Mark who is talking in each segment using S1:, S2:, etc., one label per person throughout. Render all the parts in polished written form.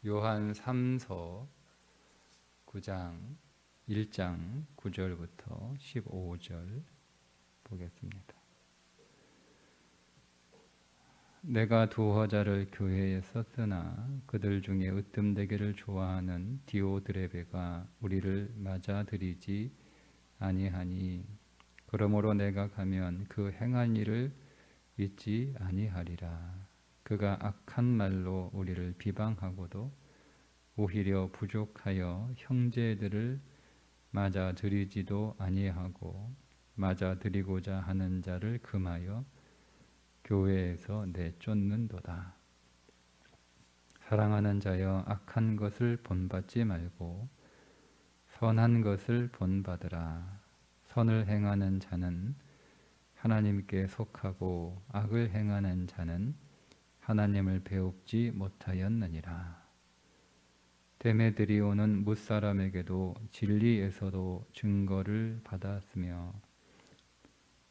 S1: 요한 3서 9장 1장 9절부터 15절 보겠습니다. 내가 두어자를 교회에 썼으나 그들 중에 으뜸되기를 좋아하는 디오드레베가 우리를 맞아들이지 아니하니 그러므로 내가 가면 그 행한 일을 잊지 아니하리라. 그가 악한 말로 우리를 비방하고도 오히려 부족하여 형제들을 맞아들이지도 아니하고 맞아들이고자 하는 자를 금하여 교회에서 내쫓는도다. 사랑하는 자여, 악한 것을 본받지 말고 선한 것을 본받으라. 선을 행하는 자는 하나님께 속하고 악을 행하는 자는 하나님을 배웁지 못하였느니라. 데메드리오는 뭇사람에게도 진리에서도 증거를 받았으며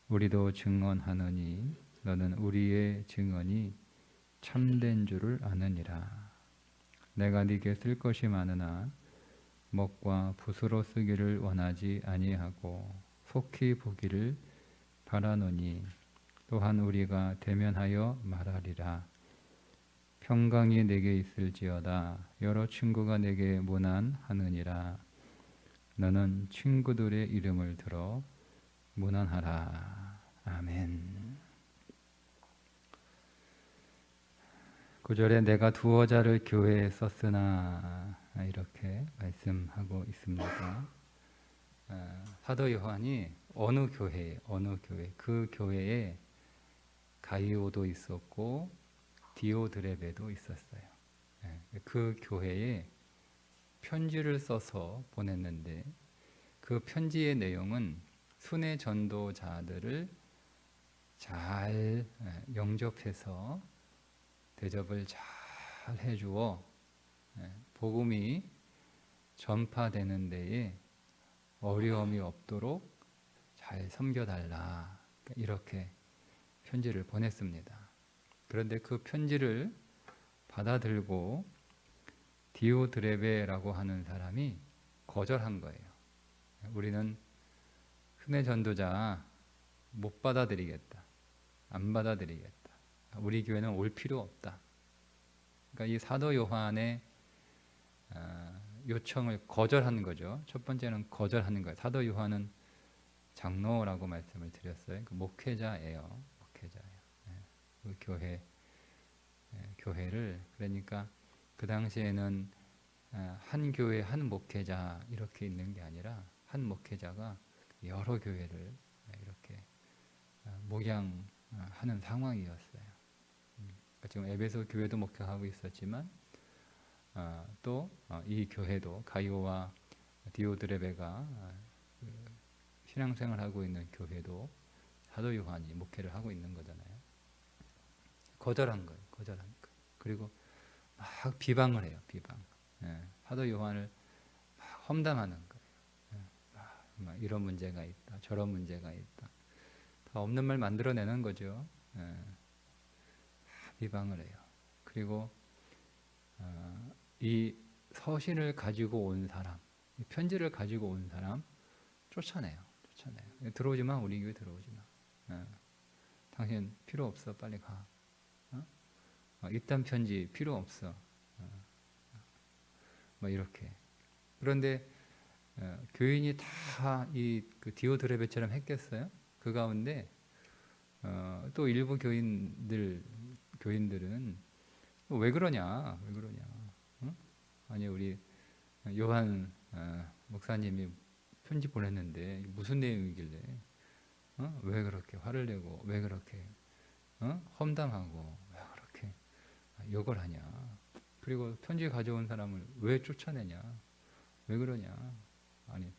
S1: 우리도 증언하느니 너는 우리의 증언이 참된 줄을 아느니라. 내가 네게 쓸 것이 많으나 먹과 붓으로 쓰기를 원하지 아니하고 속히 보기를 바라노니 또한 우리가 대면하여 말하리라. 평강이 내게 있을지어다. 여러 친구가 내게 문안하느니라. 너는 친구들의 이름을 들어 문안하라. 아멘. 9절에 내가 두어자를 교회에 썼으나 이렇게 말씀하고 있습니다. 사도 요한이 어느 교회, 그 교회에 가이오도 있었고 디오드레베도 있었어요. 그 교회에 편지를 써서 보냈는데 그 편지의 내용은 순회 전도자들을 잘 영접해서 대접을 잘 해주어 복음이 전파되는 데에 어려움이 없도록 잘 섬겨달라, 이렇게 편지를 보냈습니다. 그런데 그 편지를 받아들고 디오드레베라고 하는 사람이 거절한 거예요. 우리는 순회 전도자 못 받아들이겠다, 안 받아들이겠다, 우리 교회는 올 필요 없다. 그러니까 이 사도 요한의 요청을 거절한 거죠. 첫 번째는 거절하는 거예요. 사도 요한은 장로라고 말씀을 드렸어요. 그 목회자예요. 그 교회를, 그러니까 그 당시에는 한 교회 한 목회자 이렇게 있는 게 아니라 한 목회자가 여러 교회를 이렇게 목양하는 상황이었어요. 지금 에베소 교회도 목회하고 있었지만 또 이 교회도 가이오와 디오드레베가 신앙생활하고 있는 교회도 사도 요한이 목회를 하고 있는 거잖아요. 거절한 거예요. 그리고 막 비방을 해요. 사도 요한을 막 험담하는 거예요. 막 이런 문제가 있다, 저런 문제가 있다, 다 없는 말 만들어내는 거죠. 비방을 해요. 그리고 이 서신을 가지고 온 사람, 이 편지를 가지고 온 사람 쫓아내요. 들어오지 마, 우리 교회 들어오지 마. 당신 필요 없어, 빨리 가. 이딴 편지 필요 없어. 뭐 이렇게. 그런데 교인이 다 이 그 디오드레베처럼 했겠어요? 그 가운데 또 일부 교인들은 왜 그러냐? 응? 아니 우리 요한 목사님이 편지 보냈는데 무슨 내용이길래 왜 그렇게 화를 내고 왜 그렇게 험담하고 왜 그렇게 욕을 하냐? 그리고 편지 가져온 사람을 왜 쫓아내냐? 왜 그러냐? 아니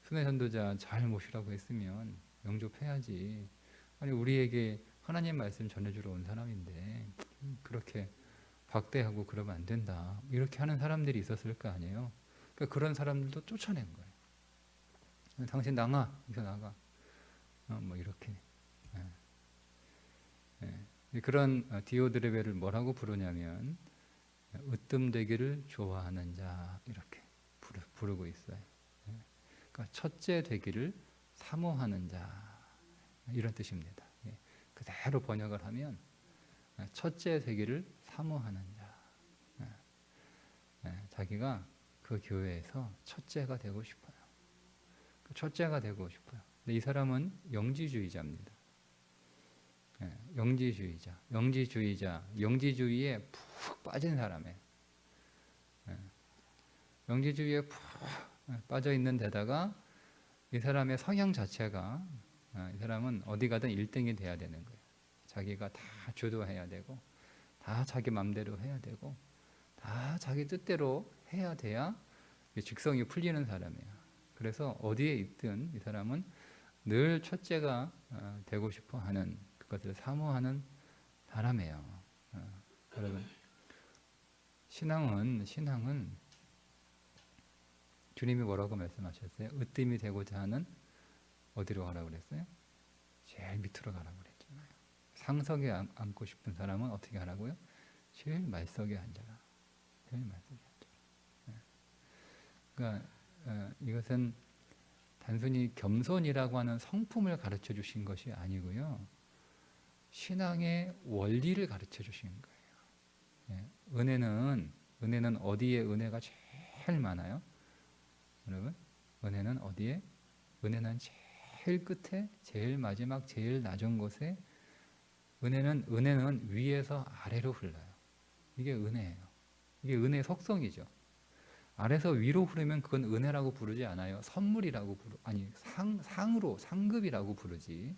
S1: 순회 전도자 잘 모시라고 했으면 영접해야지. 아니 우리에게 하나님 말씀 전해주러 온 사람인데 그렇게 박대하고 그러면 안 된다, 이렇게 하는 사람들이 있었을 거 아니에요. 그러니까 그런 사람들도 쫓아낸 거예요. 당신 나가, 뭐 이렇게. 그런 디오드레베를 뭐라고 부르냐면 으뜸되기를 좋아하는 자 이렇게 부르고 있어요. 그러니까 첫째 되기를 사모하는 자 이런 뜻입니다. 그대로 번역을 하면 첫째 되기를 사모하는 자. 자기가 그 교회에서 첫째가 되고 싶어요. 첫째가 되고 싶어요. 근데 이 사람은 영지주의자입니다. 영지주의에 푹 빠진 사람이에요. 영지주의에 푹 빠져 있는 데다가 이 사람의 성향 자체가 이 사람은 어디 가든 1등이 돼야 되는 거예요. 자기가 다 주도해야 되고 다 자기 맘대로 해야 되고 다 자기 뜻대로 해야 돼야 직성이 풀리는 사람이에요. 그래서 어디에 있든 이 사람은 늘 첫째가 되고 싶어 하는 그것을 사모하는 사람이에요. 여러분, 신앙은 주님이 뭐라고 말씀하셨어요? 으뜸이 되고자 하는 어디로 가라고 그랬어요? 제일 밑으로 가라고 그랬잖아요. 상석에 앉고 싶은 사람은 어떻게 하라고요? 제일 말석에 앉아라. 제일 말석에 앉아라. 그러니까 이것은 단순히 겸손이라고 하는 성품을 가르쳐 주신 것이 아니고요. 신앙의 원리를 가르쳐 주신 거예요. 은혜는 어디에 은혜가 제일 많아요? 여러분, 은혜는 어디에? 은혜는 제일 끝에, 제일 마지막, 제일 낮은 곳에 은혜는 위에서 아래로 흘러요. 이게 은혜예요. 이게 은혜의 속성이죠. 아래서 위로 흐르면 그건 은혜라고 부르지 않아요. 선물이라고 상급이라고 부르지.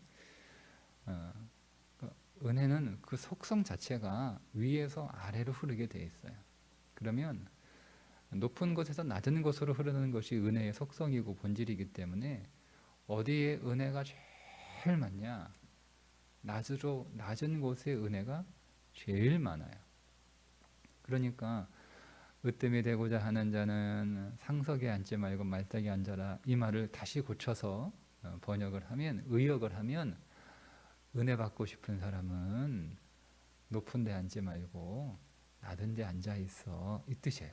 S1: 은혜는 그 속성 자체가 위에서 아래로 흐르게 돼 있어요. 그러면 높은 곳에서 낮은 곳으로 흐르는 것이 은혜의 속성이고 본질이기 때문에 어디에 은혜가 제일 많냐? 낮은 곳에 은혜가 제일 많아요. 그러니까 으뜸이 되고자 하는 자는 상석에 앉지 말고 말석에 앉아라. 이 말을 다시 고쳐서 의역을 하면 은혜 받고 싶은 사람은 높은 데 앉지 말고 낮은 데 앉아 있어. 이 뜻이에요.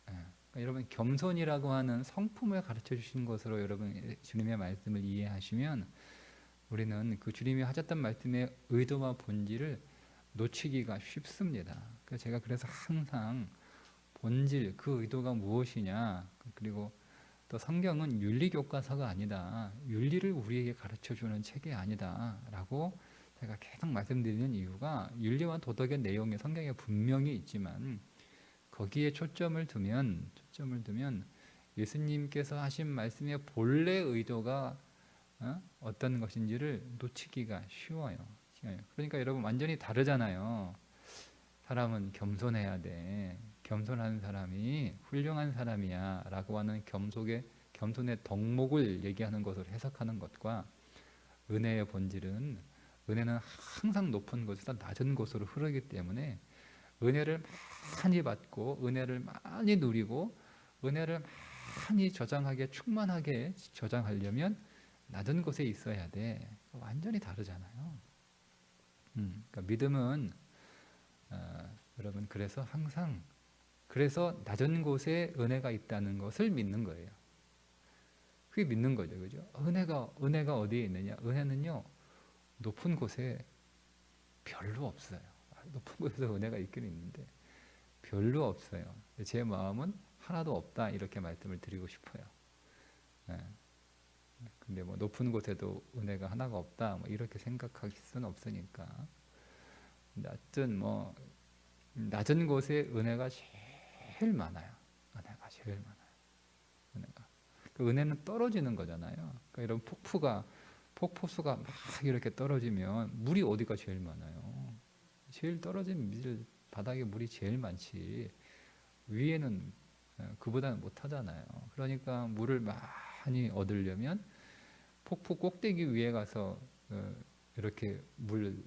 S1: 그러니까 여러분 겸손이라고 하는 성품을 가르쳐 주신 것으로 여러분 주님의 말씀을 이해하시면 우리는 그 주님이 하셨던 말씀의 의도와 본질을 놓치기가 쉽습니다. 제가 그래서 항상 본질, 그 의도가 무엇이냐, 그리고 또 성경은 윤리교과서가 아니다, 윤리를 우리에게 가르쳐주는 책이 아니다 라고 제가 계속 말씀드리는 이유가 윤리와 도덕의 내용이 성경에 분명히 있지만 거기에 초점을 두면 예수님께서 하신 말씀의 본래 의도가 어떤 것인지를 놓치기가 쉬워요. 그러니까 여러분 완전히 다르잖아요. 사람은 겸손해야 돼. 겸손한 사람이 훌륭한 사람이야 라고 하는 겸손의 덕목을 얘기하는 것으로 해석하는 것과 은혜의 본질은 은혜는 항상 높은 곳에서 낮은 곳으로 흐르기 때문에 은혜를 많이 받고 은혜를 많이 누리고 은혜를 많이 충만하게 저장하려면 낮은 곳에 있어야 돼. 완전히 다르잖아요. 그러니까 믿음은 여러분 그래서 낮은 곳에 은혜가 있다는 것을 믿는 거예요. 그게 믿는 거죠, 그죠? 은혜가 어디에 있느냐? 은혜는요 높은 곳에 별로 없어요. 높은 곳에서 은혜가 있긴 있는데 별로 없어요. 제 마음은 하나도 없다 이렇게 말씀을 드리고 싶어요. 근데 뭐 높은 곳에도 은혜가 하나가 없다 뭐 이렇게 생각할 수는 없으니까 하여튼 뭐 낮은 곳에 은혜가 제일 많아요. 은혜가 제일 많아요. 그 은혜는 떨어지는 거잖아요. 그러니까 이런 폭포수가 막 이렇게 떨어지면 물이 어디가 제일 많아요? 제일 떨어진 바닥에 물이 제일 많지. 위에는 그보다는 못하잖아요. 그러니까 물을 많이 얻으려면 폭포 꼭대기 위에 가서 이렇게 물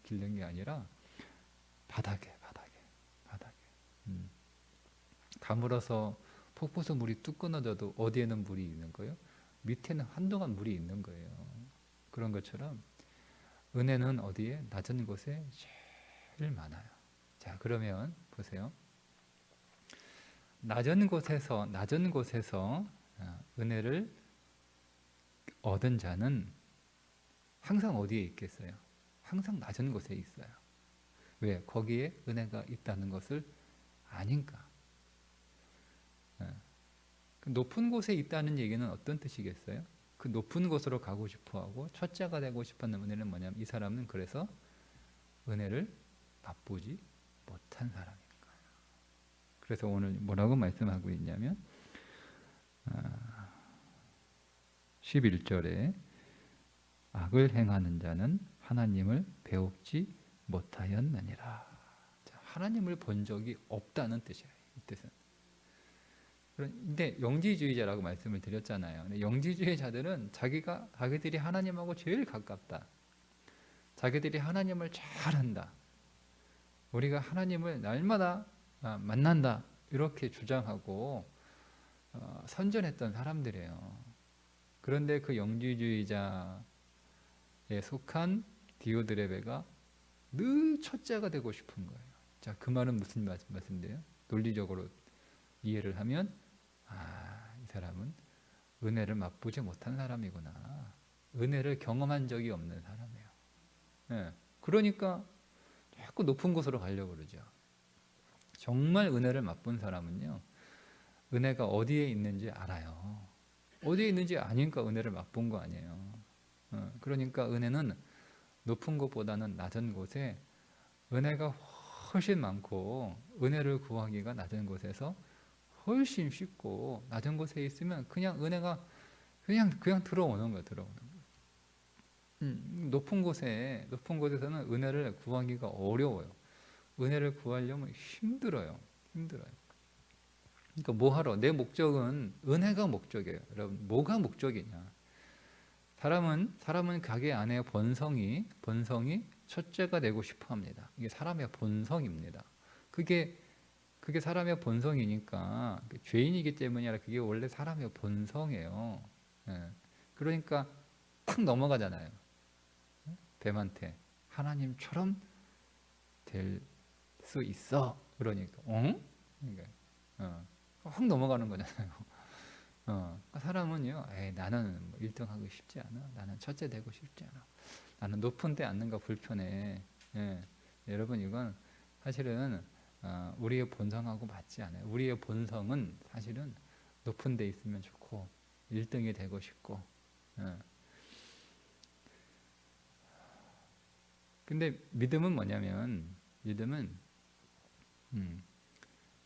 S1: 길는 게 아니라 바닥에 가물어서 폭포수 물이 뚝 끊어져도 어디에는 물이 있는 거예요? 밑에는 한동안 물이 있는 거예요. 그런 것처럼 은혜는 어디에? 낮은 곳에 제일 많아요. 자, 그러면 보세요. 낮은 곳에서 은혜를 얻은 자는 항상 어디에 있겠어요? 항상 낮은 곳에 있어요. 왜? 거기에 은혜가 있다는 것을 아니까. 그 높은 곳에 있다는 얘기는 어떤 뜻이겠어요? 그 높은 곳으로 가고 싶어하고 첫째가 되고 싶어하는 은혜는 뭐냐면 이 사람은 그래서 은혜를 맛보지 못한 사람인 거예요. 그래서 오늘 뭐라고 말씀하고 있냐면 11절에 악을 행하는 자는 하나님을 배웁지 못하였느니라. 자, 하나님을 본 적이 없다는 뜻이에요. 이 뜻은. 그런데 영지주의자라고 말씀을 드렸잖아요. 근데 영지주의자들은 자기들이 하나님하고 제일 가깝다. 자기들이 하나님을 잘 안다. 우리가 하나님을 날마다 만난다. 이렇게 주장하고 선전했던 사람들이에요. 그런데 그 영지주의자에 속한 디오드레베가 늘 첫째가 되고 싶은 거예요. 자, 그 말은 무슨 말씀인데요? 논리적으로 이해를 하면 이 사람은 은혜를 맛보지 못한 사람이구나. 은혜를 경험한 적이 없는 사람이에요. 네. 그러니까 자꾸 높은 곳으로 가려고 그러죠. 정말 은혜를 맛본 사람은요, 은혜가 어디에 있는지 알아요. 어디에 있는지 아니까 은혜를 맛본 거 아니에요. 그러니까 은혜는 높은 곳보다는 낮은 곳에 은혜가 훨씬 많고, 은혜를 구하기가 낮은 곳에서 훨씬 쉽고, 낮은 곳에 있으면 그냥 은혜가 그냥 들어오는 거예요. 들어오는 거. 높은 곳에서는 은혜를 구하기가 어려워요. 은혜를 구하려면 힘들어요. 그러니까 뭐 하러? 내 목적은 은혜가 목적이에요. 여러분, 뭐가 목적이냐? 사람은 자기 안에 본성이 첫째가 되고 싶어 합니다. 이게 사람의 본성입니다. 그게 사람의 본성이니까, 죄인이기 때문이 아니라 그게 원래 사람의 본성이에요. 그러니까 탁 넘어가잖아요. 뱀한테 하나님처럼 될 수 있어. 그러니까 확 넘어가는 거잖아요. 사람은요, 나는 1등 하고 싶지 않아. 나는 첫째 되고 싶지 않아. 나는 높은 데 앉는 거 불편해. 여러분, 이건 사실은 우리의 본성하고 맞지 않아요. 우리의 본성은 사실은 높은 데 있으면 좋고 1등이 되고 싶고. 근데 믿음은 뭐냐면,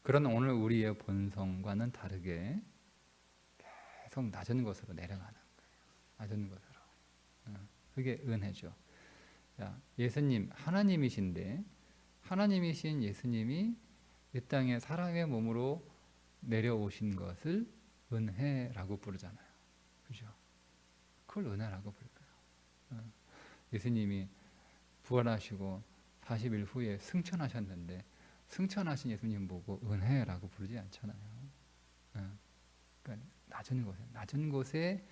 S1: 그런 오늘 우리의 본성과는 다르게 계속 낮은 곳으로 내려가는 거예요. 낮은 곳으로. 그게 은혜죠. 자, 예수님, 하나님이신 예수님이 이 땅에 사람의 몸으로 내려오신 것을 은혜라고 부르잖아요. 그죠? 그걸 은혜라고 부를까요? 예수님이 부활하시고 40일 후에 승천하셨는데, 승천하신 예수님 보고 은혜라고 부르지 않잖아요. 그러니까 낮은 곳에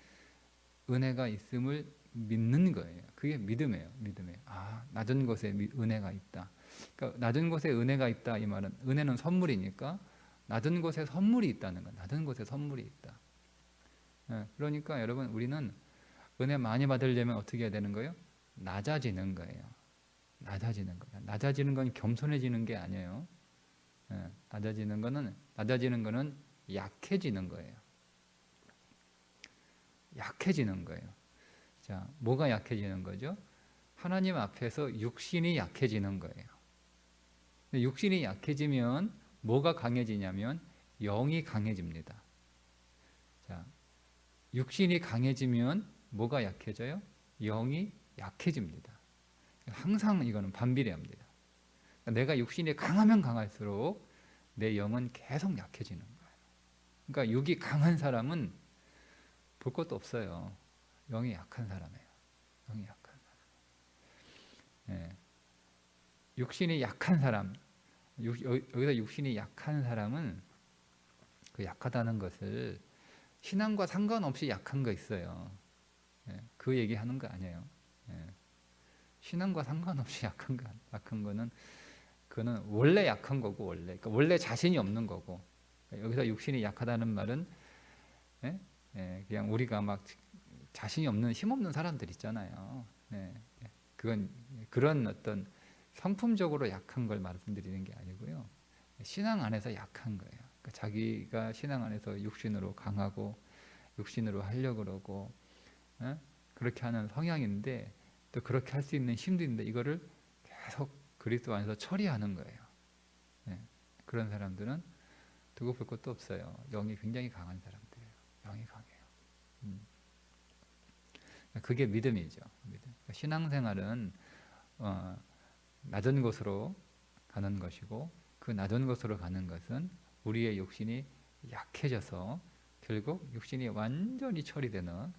S1: 은혜가 있음을 믿는 거예요. 그게 믿음이에요. 낮은 곳에 은혜가 있다. 그러니까 낮은 곳에 은혜가 있다, 이 말은 은혜는 선물이니까 낮은 곳에 선물이 있다는 거예요. 낮은 곳에 선물이 있다. 그러니까 여러분, 우리는 은혜 많이 받으려면 어떻게 해야 되는 거예요? 낮아지는 거예요. 낮아지는 건 겸손해지는 게 아니에요. 낮아지는 거는 약해지는 거예요. 자, 뭐가 약해지는 거죠? 하나님 앞에서 육신이 약해지는 거예요. 육신이 약해지면 뭐가 강해지냐면 영이 강해집니다. 자, 육신이 강해지면 뭐가 약해져요? 영이 약해집니다. 항상 이거는 반비례합니다. 내가 육신이 강하면 강할수록 내 영은 계속 약해지는 거예요. 그러니까 육이 강한 사람은 볼 것도 없어요. 영이 약한 사람이에요. 육신이 약한 사람, 여기서 육신이 약한 사람은 그 약하다는 것을 신앙과 상관없이 약한 거 있어요. 그 얘기하는 거 아니에요. 신앙과 상관없이 약한 거는 그거는 원래 약한 거고 원래 자신이 없는 거고. 여기서 육신이 약하다는 말은 예? 그냥 우리가 막 자신이 없는 힘없는 사람들 있잖아요. 그건 그런 어떤 성품적으로 약한 걸 말씀드리는 게 아니고요. 신앙 안에서 약한 거예요. 그러니까 자기가 신앙 안에서 육신으로 강하고 육신으로 하려고 그러고 그렇게 하는 성향인데 또 그렇게 할 수 있는 힘도 있는데 이거를 계속 그리스도 안에서 처리하는 거예요. 그런 사람들은 두고 볼 것도 없어요. 영이 굉장히 강한 사람들이에요. 영이 강해요. 그게 믿음이죠. 믿음. 신앙생활은 낮은 곳으로 가는 것이고 그 낮은 곳으로 가는 것은 우리의 육신이 약해져서 결국 육신이 완전히 처리되는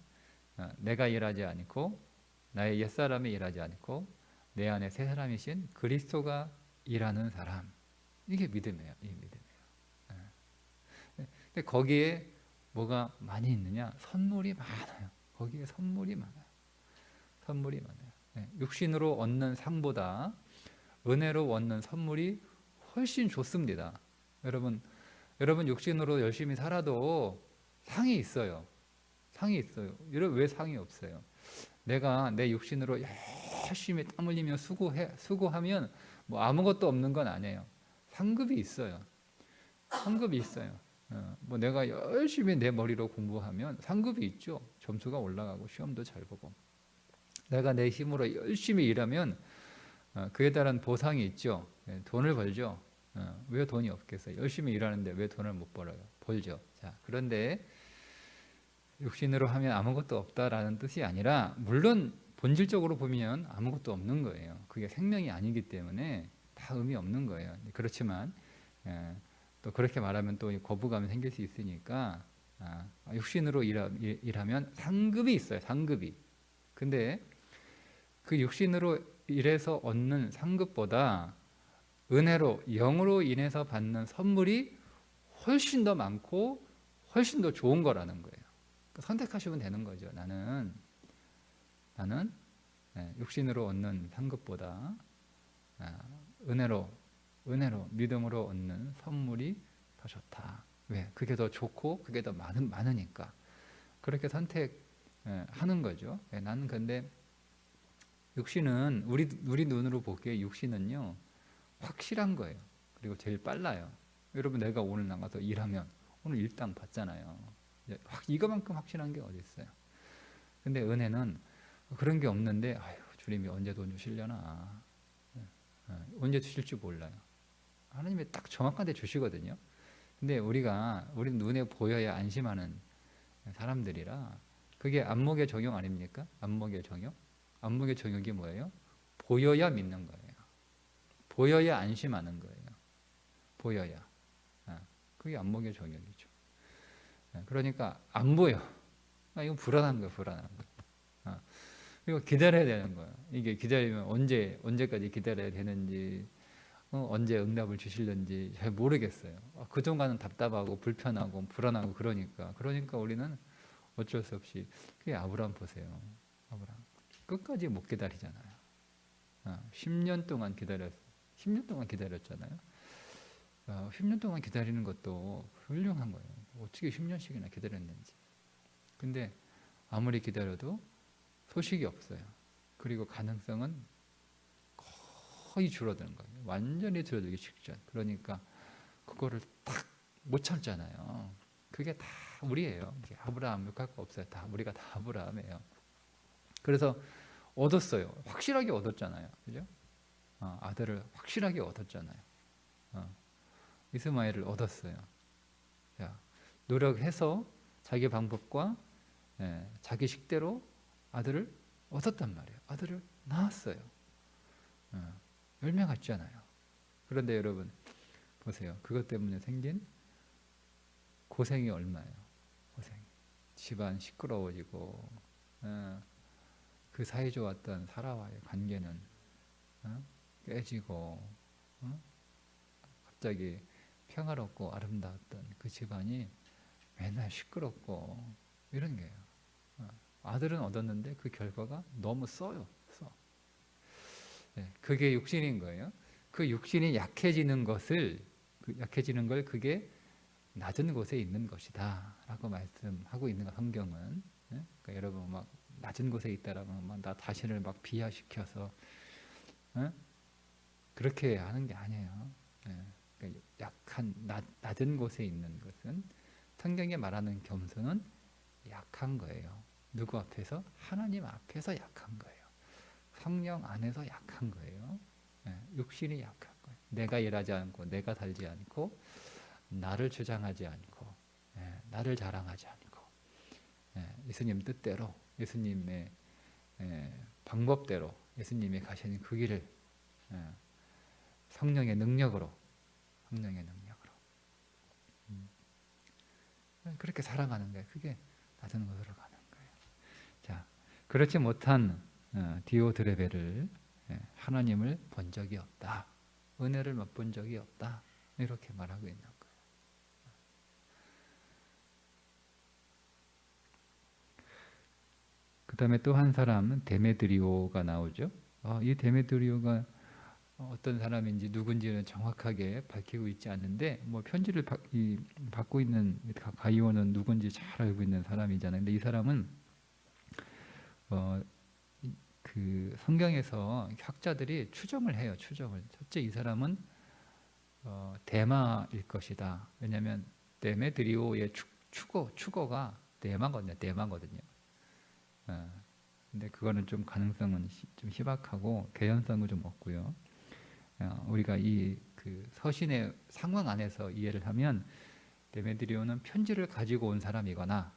S1: 내가 일하지 않고 나의 옛사람이 일하지 않고 내 안에 새 사람이신 그리스도가 일하는 사람. 이게 믿음이에요. 이 믿음이에요. 근데 거기에 뭐가 많이 있느냐? 선물이 많아요. 거기에 선물이 많아요. 선물이 많아요. 육신으로 얻는 상보다 은혜로 얻는 선물이 훨씬 좋습니다. 여러분 육신으로 열심히 살아도 상이 있어요. 상이 있어요. 여러분 왜 상이 없어요? 내가 내 육신으로 열심히 땀 흘리며 수고하면 뭐 아무것도 없는 건 아니에요. 상급이 있어요. 상급이 있어요. 뭐 내가 열심히 내 머리로 공부하면 상급이 있죠. 점수가 올라가고 시험도 잘 보고. 내가 내 힘으로 열심히 일하면 그에 따른 보상이 있죠. 돈을 벌죠. 왜 돈이 없겠어요? 열심히 일하는데 왜 돈을 못 벌어요? 벌죠. 자, 그런데 육신으로 하면 아무것도 없다라는 뜻이 아니라 물론 본질적으로 보면 아무것도 없는 거예요. 그게 생명이 아니기 때문에 다 의미 없는 거예요. 그렇지만 또 그렇게 말하면 또 거부감이 생길 수 있으니까 육신으로 일하면 상급이 있어요. 상급이. 근데 그 육신으로 일해서 얻는 상급보다 은혜로 영으로 인해서 받는 선물이 훨씬 더 많고 훨씬 더 좋은 거라는 거예요. 선택하시면 되는 거죠. 나는 육신으로 얻는 상급보다 은혜로 믿음으로 얻는 선물이 더 좋다. 왜? 그게 더 좋고 그게 더 많으니까 그렇게 선택하는 거죠. 나는 근데 육신은 우리 눈으로 보기에 육신은요 확실한 거예요. 그리고 제일 빨라요. 여러분 내가 오늘 나가서 일하면 오늘 일당 받잖아요. 이거만큼 확실한 게 어디 있어요? 근데 은혜는 그런 게 없는데 아유, 주님이 언제 돈 주시려나 언제 주실지 몰라요. 하나님이 딱 정확한 데 주시거든요. 근데 우리 눈에 보여야 안심하는 사람들이라 그게 안목의 적용 아닙니까? 안목의 적용? 안목의 적용이 뭐예요? 보여야 믿는 거예요. 보여야 안심하는 거예요. 보여야. 그게 안목의 적용이죠. 그러니까 안 보여. 이거 불안한 거예요. 불안한 거. 그리고 기다려야 되는 거예요. 이게 기다리면 언제까지 기다려야 되는지 언제 응답을 주실는지 잘 모르겠어요. 그동안은 답답하고 불편하고 불안하고 그러니까 우리는 어쩔 수 없이 그게 아브라함 보세요. 아브라함 끝까지 못 기다리잖아요. 10년 동안 기다렸어요. 10년 동안 기다렸잖아요. 10년 동안 기다리는 것도 훌륭한 거예요. 어떻게 10년씩이나 기다렸는지. 근데 아무리 기다려도 소식이 없어요. 그리고 가능성은 거의 줄어드는 거예요. 완전히 줄어들기 직전. 그러니까 그거를 딱 못 참잖아요. 그게 다 우리예요. 아브라함 욕할 거 없어요. 우리가 다 아브라함이에요. 그래서 얻었어요. 확실하게 얻었잖아요. 그죠? 아들을 확실하게 얻었잖아요. 이스마엘을 얻었어요. 자, 노력해서 자기 방법과 자기 식대로 아들을 얻었단 말이에요. 아들을 낳았어요. 열매 같잖아요. 그런데 여러분 보세요. 그것 때문에 생긴 고생이 얼마예요. 고생. 집안 시끄러워지고 그 사이좋았던 사라와의 관계는 깨지고 갑자기 평화롭고 아름다웠던 그 집안이 맨날 시끄럽고 이런 게요. 아들은 얻었는데 그 결과가 너무 써요. 그게 육신인 거예요. 그 육신이 약해지는 것을 약해지는 걸 그게 낮은 곳에 있는 것이다라고 말씀하고 있는 거 성경은. 예? 그러니까 여러분 막 낮은 곳에 있다라면 막 나 자신을 막 비하시켜서 그렇게 하는 게 아니에요. 예. 그러니까 약한 낮은 곳에 있는 것은 성경에 말하는 겸손은 약한 거예요. 누구 앞에서? 하나님 앞에서 약한 거예요. 성령 안에서 약한 거예요. 예. 육신이 약한 거예요. 내가 일하지 않고 내가 살지 않고 나를 주장하지 않고 나를 자랑하지 않고 예수님 뜻대로 예수님의 방법대로 예수님이 가시는 그 길을 성령의 능력으로 그렇게 살아가는 거예요. 그게 낮은 곳으로 가는 거예요. 자, 그렇지 못한 디오드레베를 하나님을 본 적이 없다. 은혜를 맛본 적이 없다. 이렇게 말하고 있는 거예요. 그 다음에 또 한 사람은 데메드리오가 나오죠. 이 데메드리오가 어떤 사람인지 누군지는 정확하게 밝히고 있지 않는데 뭐 편지를 받고 있는 가이오는 누군지 잘 알고 있는 사람이잖아요. 근데 이 사람은 그 성경에서 학자들이 추정을 해요. 추정을. 첫째 이 사람은 대마일 것이다. 왜냐하면 데메드리오의 추거가 대마거든요. 근데 그거는 좀 가능성은 좀 희박하고 개연성은 좀 없고요. 우리가 그 서신의 상황 안에서 이해를 하면 데메드리오는 편지를 가지고 온 사람이거나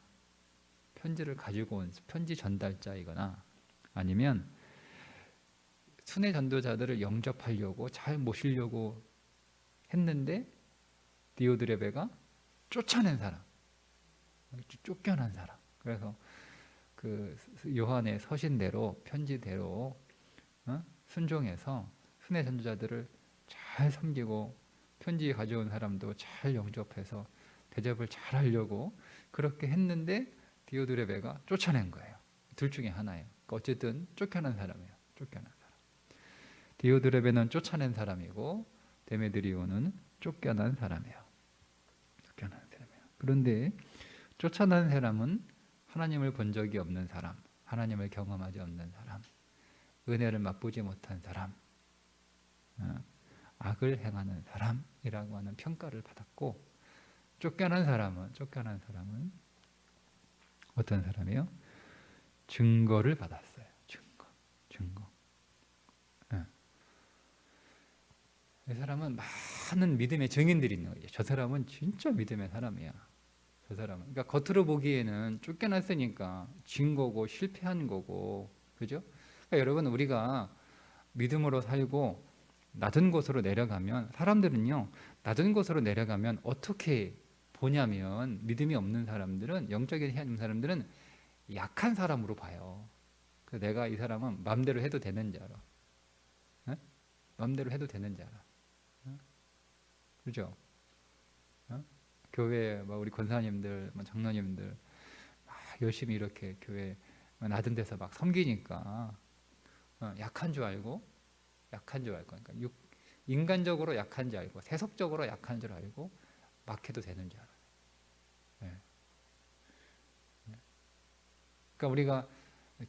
S1: 편지를 가지고 온 편지 전달자이거나 아니면 순회 전도자들을 영접하려고 잘 모시려고 했는데 디오드레베가 쫓아낸 사람, 쫓겨난 사람. 그래서 그 요한의 서신대로 편지대로 순종해서 순회 전도자들을 잘 섬기고 편지 가져온 사람도 잘 영접해서 대접을 잘 하려고 그렇게 했는데 디오드레베가 쫓아낸 거예요. 둘 중에 하나예요. 그러니까 어쨌든 쫓겨난 사람이에요. 쫓겨난 사람. 디오드레베는 쫓아낸 사람이고 데메드리오는 쫓겨난 사람이에요. 쫓겨난 사람이에요. 그런데 쫓아난 사람은 하나님을 본 적이 없는 사람, 하나님을 경험하지 없는 사람, 은혜를 맛보지 못한 사람, 악을 행하는 사람이라고 하는 평가를 받았고, 쫓겨난 사람은 어떤 사람이에요? 증거를 받았어요. 증거. 이 사람은 많은 믿음의 증인들이 있는 거예요. 저 사람은 진짜 믿음의 사람이야. 저 사람은. 그러니까 겉으로 보기에는 쫓겨났으니까 진 거고 실패한 거고, 그죠? 그러니까 여러분 우리가 믿음으로 살고 낮은 곳으로 내려가면 사람들은요, 낮은 곳으로 내려가면 어떻게 보냐면 믿음이 없는 사람들은 영적인 힘 사람들은 약한 사람으로 봐요. 그래서 내가 이 사람은 마음대로 해도 되는 줄 알아. 마음대로 해도 되는 줄 알아. 그죠? 교회 우리 권사님들, 장로님들 막 열심히 이렇게 교회 낮은 데서 막 섬기니까 약한 줄 알고, 그러니까 인간적으로 약한 줄 알고, 세속적으로 약한 줄 알고 막 해도 되는 줄 알아요. 그러니까 우리가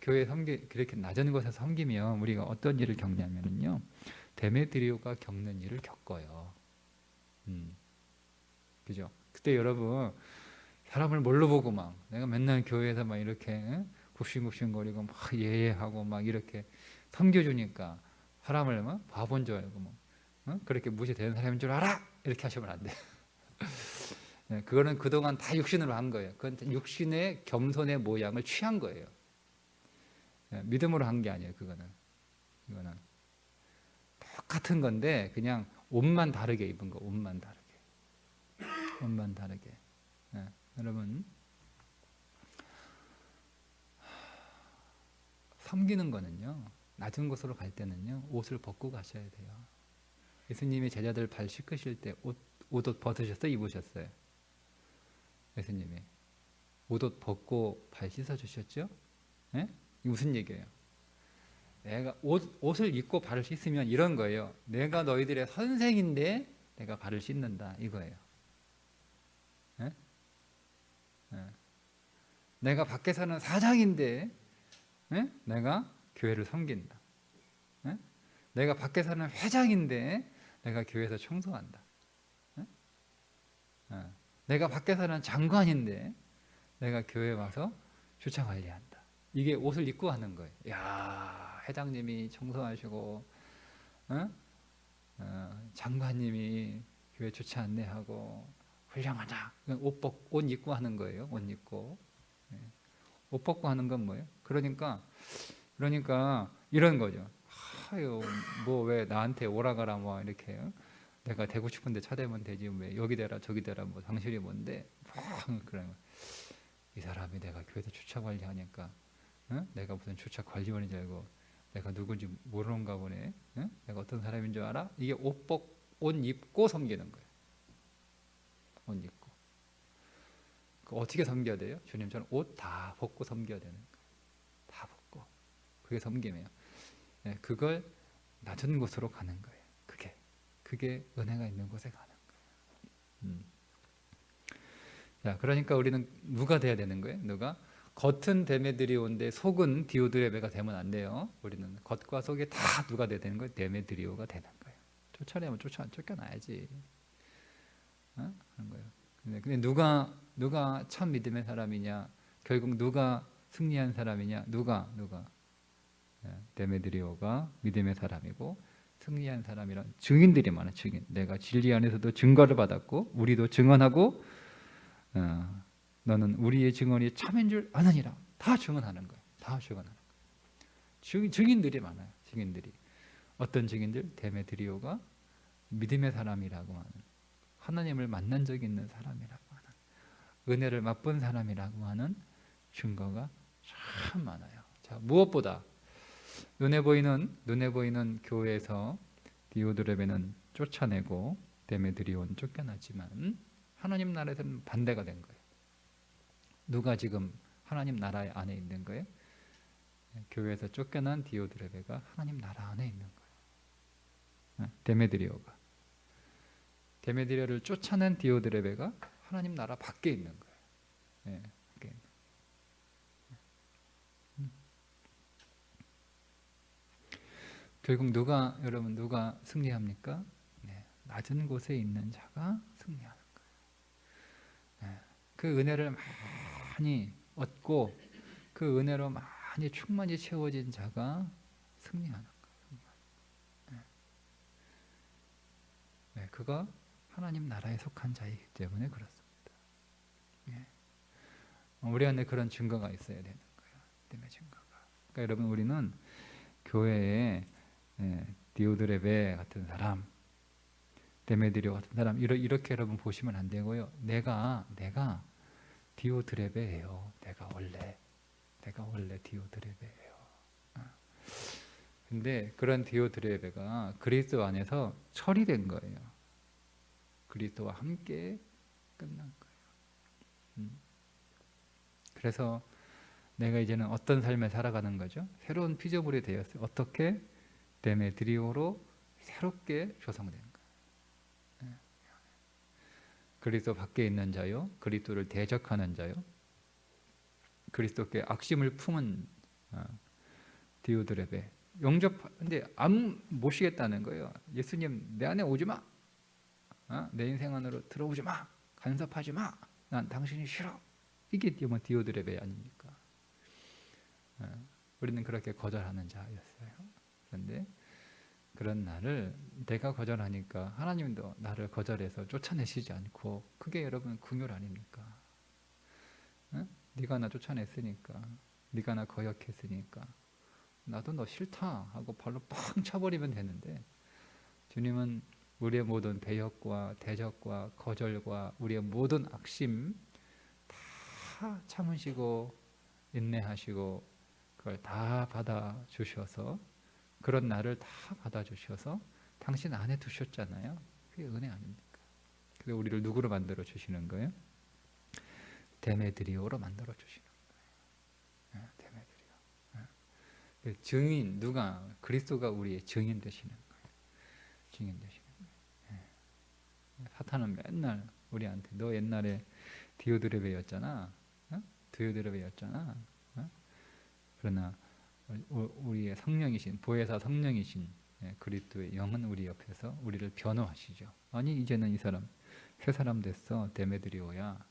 S1: 교회 그렇게 낮은 곳에서 섬기면 우리가 어떤 일을 겪냐면요, 데메드리오가 겪는 일을 겪어요. 그죠? 그때 여러분 사람을 뭘로 보고 막 내가 맨날 교회에서 막 이렇게 굽신굽신거리고 막 예예하고 막 이렇게 섬겨주니까 사람을 막 바본 줄 알고 뭐 그렇게 무시되는 사람인 줄 알아? 이렇게 하시면 안 돼요. 네, 그거는 그동안 다 육신으로 한 거예요. 그건 육신의 겸손의 모양을 취한 거예요. 네, 믿음으로 한 게 아니에요. 이거는 똑같은 건데 그냥 옷만 다르게 입은 거. 옷만 다르게. 네, 여러분 섬기는 거는요, 낮은 곳으로 갈 때는요 옷을 벗고 가셔야 돼요. 예수님이 제자들 발 씻으실 때 옷 벗으셨어요? 입으셨어요? 예수님이 옷 벗고 발 씻어 주셨죠? 네? 이게 무슨 얘기예요? 내가 옷을 입고 발을 씻으면 이런 거예요. 내가 너희들의 선생인데 내가 발을 씻는다 이거예요. 예? 예. 내가 밖에서는 사장인데 내가 교회를 섬긴다. 예? 내가 밖에서는 회장인데 내가 교회에서 청소한다. 예? 예. 내가 밖에서는 장관인데 내가 교회에 와서 주차 관리한다. 이게 옷을 입고 하는 거예요. 야, 회장님이 청소하시고 장관님이 교회 주차 안내하고 훌륭하다. 옷 입고 하는 거예요. 옷 입고. 옷 벗고 하는 건 뭐예요? 그러니까 이런 거죠. 아유, 뭐 왜 나한테 오라가라 뭐 이렇게 내가 되고 싶은데 차대면 되지 왜 여기 대라 저기 대라 뭐 당신이 뭔데 그런 이 사람이 내가 교회에서 주차 관리하니까 내가 무슨 주차 관리원인 줄 알고 내가 누군지 모르는가 보네. 내가 어떤 사람인 줄 알아? 이게 옷 입고 섬기는 거예요. 옷 입고. 어떻게 섬겨야 돼요? 주님처럼 옷 다 벗고 섬겨야 되는 거예요. 다 벗고. 그게 섬김이에요. 네, 그걸 낮은 곳으로 가는 거예요. 그게 은혜가 있는 곳에 가는 거예요. 자, 그러니까 우리는 누가 돼야 되는 거예요? 누가? 겉은 데메드리오인데 속은 디오드레베가 되면 안 돼요. 우리는 겉과 속이 다 누가 돼야 되는 거예요? 데메드리오가 되는 거예요. 쫓아내면 쫓겨나야지. 그런 거예요. 근데 누가 참 믿음의 사람이냐? 결국 누가 승리한 사람이냐? 누가? 데메드리오가 믿음의 사람이고 승리한 사람이란 증인들이 많아. 증인. 내가 진리 안에서도 증거를 받았고 우리도 증언하고 너는 우리의 증언이 참인 줄 아느니라. 다 증언하는 거예요. 다 증언하는 거예요. 증인들이 많아요. 증인들이. 어떤 증인들? 데메드리오가 믿음의 사람이라고 하는, 하나님을 만난 적이 있는 사람이라고 하는, 은혜를 맛본 사람이라고 하는 증거가 참 많아요. 자, 무엇보다 눈에 보이는 교회에서 디오드레베는 쫓아내고 데메드리오는 쫓겨났지만 하나님 나라에서는 반대가 된 거예요. 누가 지금 하나님 나라 안에 있는 거예요? 교회에서 쫓겨난 디오드레베가 하나님 나라 안에 있는 거예요. 데메드리오를 쫓아낸 디오드레베가 하나님 나라 밖에 있는 거예요. 밖에 있는 거예요. 결국 여러분 누가 승리합니까? 낮은 곳에 있는 자가 승리하는 거예요. 그 은혜를 많이 얻고 그 은혜로 많이 충만히 채워진 자가 승리하는 거예요. 그가 하나님 나라에 속한 자이기 때문에 그렇습니다. 우리 안에 그런 증거가 있어야 되는 거예요. 믿음의 증거가. 그러니까 여러분 우리는 교회에 디오드레베 같은 사람, 데메드리오 같은 사람 이렇게 여러분 보시면 안 되고요. 내가 디오드레베예요. 내가 원래 디오드레베예요. 근데 그런 디오드레베가 그리스도 안에서 처리된 거예요. 그리스도와 함께 끝난 거예요. 그래서 내가 이제는 어떤 삶을 살아가는 거죠? 새로운 피조물이 되었어요. 어떻게? 데메드리오로 새롭게 조성된 거예요. 그리스도 밖에 있는 자요, 그리스도를 대적하는 자요, 그리스도께 악심을 품은 디오드레베 근데 안 모시겠다는 거예요. 예수님 내 안에 오지 마. 내 인생 안으로 들어오지 마. 간섭하지 마. 난 당신이 싫어. 이게 디오드레베 아닙니까? 우리는 그렇게 거절하는 자였어요. 그런데 그런 나를 내가 거절하니까 하나님도 나를 거절해서 쫓아내시지 않고 그게 여러분 긍휼 아닙니까? 네가 나 쫓아냈으니까, 네가 나 거역했으니까 나도 너 싫다 하고 발로 팡 쳐버리면 되는데 주님은 우리의 모든 배역과 대적과 거절과 우리의 모든 악심 다 참으시고 인내하시고 그걸 다 받아주셔서 그런 나를 다 받아주셔서 당신 안에 두셨잖아요. 그게 은혜 아닙니까? 그래서 우리를 누구로 만들어 주시는 거예요? 데메드리오로 만들어 주시는 거예요. 데메드리오. 그 증인 누가 그리스도가 우리의 증인 되시는 거예요. 증인 되시는 거예요. 예. 사탄은 맨날 우리한테 너 옛날에 디오드레베였잖아. 어? 디오드레베였잖아. 어? 그러나 우리의 성령이신 보혜사 성령이신 그리스도의 영은 우리 옆에서 우리를 변호하시죠. 아니 이제는 이 사람 새 사람 됐어. 데메드리오야.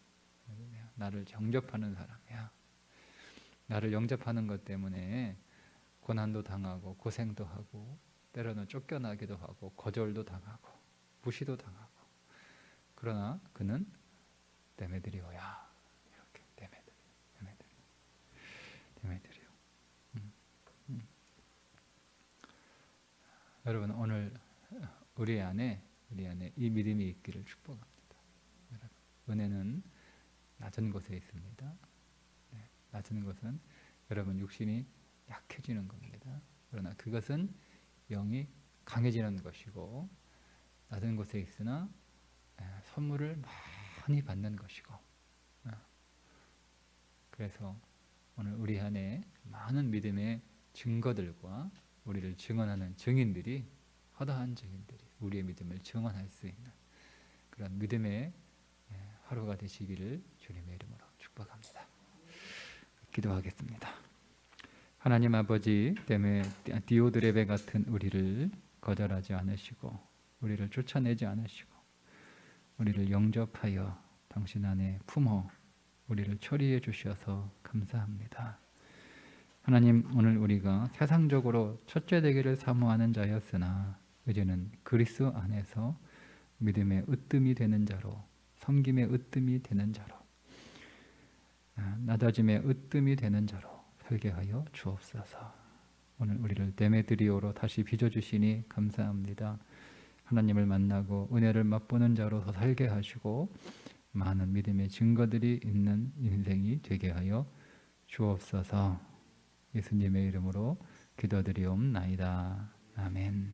S1: 나를 영접하는 사람이야. 나를 영접하는 것 때문에 고난도 당하고 고생도 하고 때로는 쫓겨나기도 하고 거절도 당하고 무시도 당하고 그러나 그는 데메드리오야. 이렇게 데메드리오. 여러분 오늘 우리 안에 이 믿음이 있기를 축복합니다. 여러분, 은혜는 낮은 곳에 있습니다. 네, 낮은 곳은 여러분 육신이 약해지는 겁니다. 그러나 그것은 영이 강해지는 것이고 낮은 곳에 있으나 선물을 많이 받는 것이고 그래서 오늘 우리 안에 많은 믿음의 증거들과 우리를 증언하는 증인들이 허다한 증인들이 우리의 믿음을 증언할 수 있는 그런 믿음의 하루가 되시기를 주님의 이름으로 축복합니다. 기도하겠습니다. 하나님 아버지 때문에 디오드레베 같은 우리를 거절하지 않으시고 우리를 쫓아내지 않으시고 우리를 영접하여 당신 안에 품어 우리를 처리해 주셔서 감사합니다. 하나님 오늘 우리가 세상적으로 첫째 되기를 사모하는 자였으나 이제는 그리스도 안에서 믿음의 으뜸이 되는 자로 섬김의 으뜸이 되는 자로 낮아짐의 으뜸이 되는 자로 살게 하여 주옵소서. 오늘 우리를 데메드리오로 다시 빚어주시니 감사합니다. 하나님을 만나고 은혜를 맛보는 자로서 살게 하시고 많은 믿음의 증거들이 있는 인생이 되게 하여 주옵소서. 예수님의 이름으로 기도드리옵나이다. 아멘.